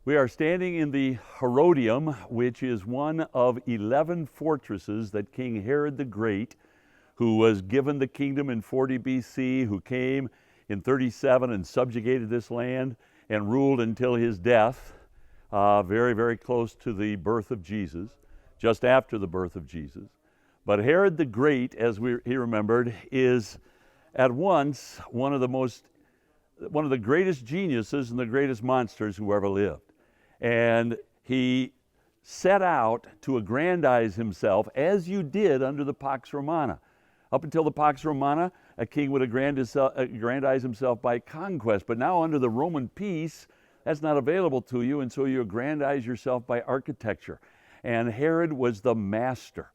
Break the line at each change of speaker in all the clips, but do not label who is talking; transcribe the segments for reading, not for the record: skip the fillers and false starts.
We are standing in the Herodium, which is one of 11 fortresses that King Herod the Great, who was given the kingdom in 40 BC, who came in 37 and subjugated this land and ruled until his death, very, very close to the birth of Jesus, just after the birth of Jesus. But Herod the Great, as he remembered, is at once one of the greatest geniuses and the greatest monsters who ever lived. And he set out to aggrandize himself, as you did under the Pax Romana. Up until the Pax Romana, a king would aggrandize himself by conquest. But now under the Roman peace, that's not available to you, and so you aggrandize yourself by architecture. And Herod was the master.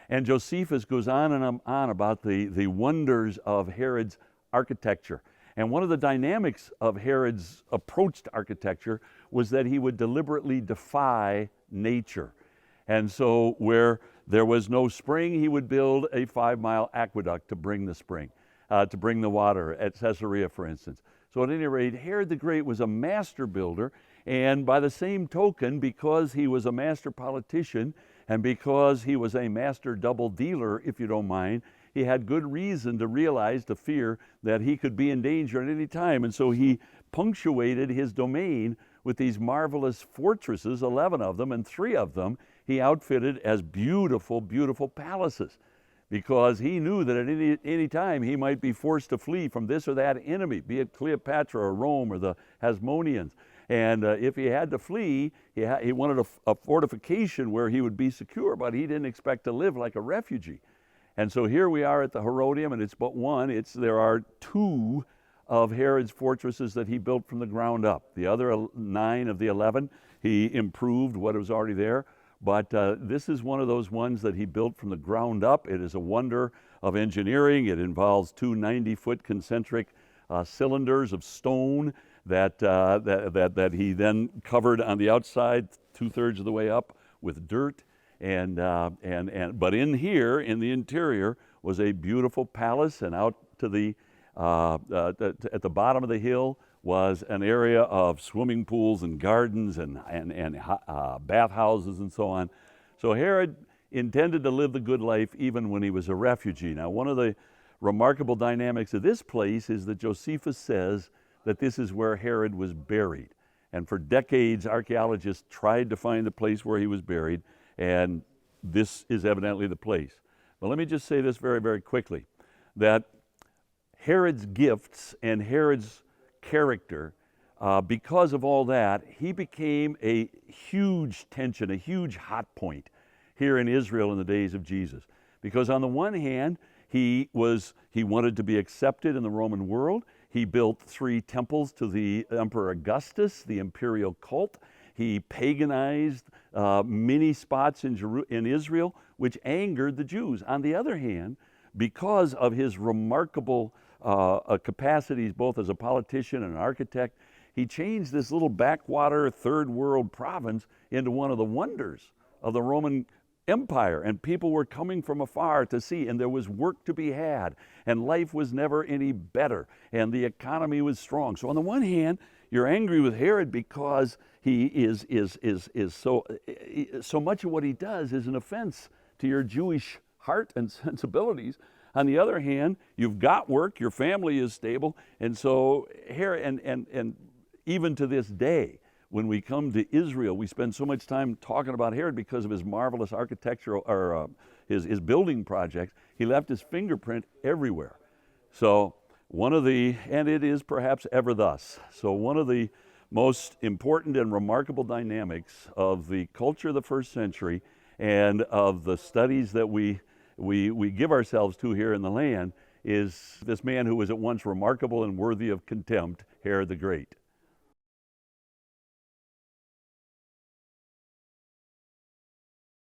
And Josephus goes on and on about the wonders of Herod's architecture. And one of the dynamics of Herod's approach to architecture was that he would deliberately defy nature. And so where there was no spring, he would build a 5-mile aqueduct to bring the spring, to bring the water at Caesarea, for instance. So at any rate, Herod the Great was a master builder, and by the same token, because he was a master politician and because he was a master double dealer, if you don't mind, he had good reason to realize, to fear, that he could be in danger at any time. And so he punctuated his domain with these marvelous fortresses, 11 of them, and 3 of them he outfitted as beautiful, beautiful palaces, because he knew that at any time he might be forced to flee from this or that enemy, be it Cleopatra or Rome or the Hasmoneans. And if he had to flee, he wanted a fortification where he would be secure, but he didn't expect to live like a refugee. And so here we are at the Herodium, and it's but one. There are 2 of Herod's fortresses that he built from the ground up. The other 9 of the 11, he improved what was already there. But this is one of those ones that he built from the ground up. It is a wonder of engineering. It involves 2 90-foot concentric cylinders of stone that he then covered on the outside 2/3 of the way up with dirt. But in here, in the interior, was a beautiful palace, and out to at the bottom of the hill was an area of swimming pools and gardens and bathhouses and so on. So Herod intended to live the good life even when he was a refugee. Now, one of the remarkable dynamics of this place is that Josephus says that this is where Herod was buried. And for decades, archaeologists tried to find the place where he was buried, and this is evidently the place. But let me just say this very, very quickly, that Herod's gifts and Herod's character, because of all that, he became a huge tension, a huge hot point here in Israel in the days of Jesus. Because on the one hand, he wanted to be accepted in the Roman world. He built 3 temples to the Emperor Augustus, the imperial cult. He paganized many spots in Israel, which angered the Jews. On the other hand, because of his remarkable capacities, both as a politician and an architect, he changed this little backwater 3rd world province into one of the wonders of the Roman Empire, and people were coming from afar to see, and there was work to be had, and life was never any better, and the economy was strong. So on the one hand, you're angry with Herod because he is so much of what he does is an offense to your Jewish heart and sensibilities. On the other hand, you've got work, your family is stable, and so Herod, and even to this day, when we come to Israel, we spend so much time talking about Herod because of his marvelous architectural, or his building projects. He left his fingerprint everywhere. So and it is perhaps ever thus. So one of the most important and remarkable dynamics of the culture of the 1st century and of the studies that we give ourselves to here in the land is this man who was at once remarkable and worthy of contempt, Herod the Great.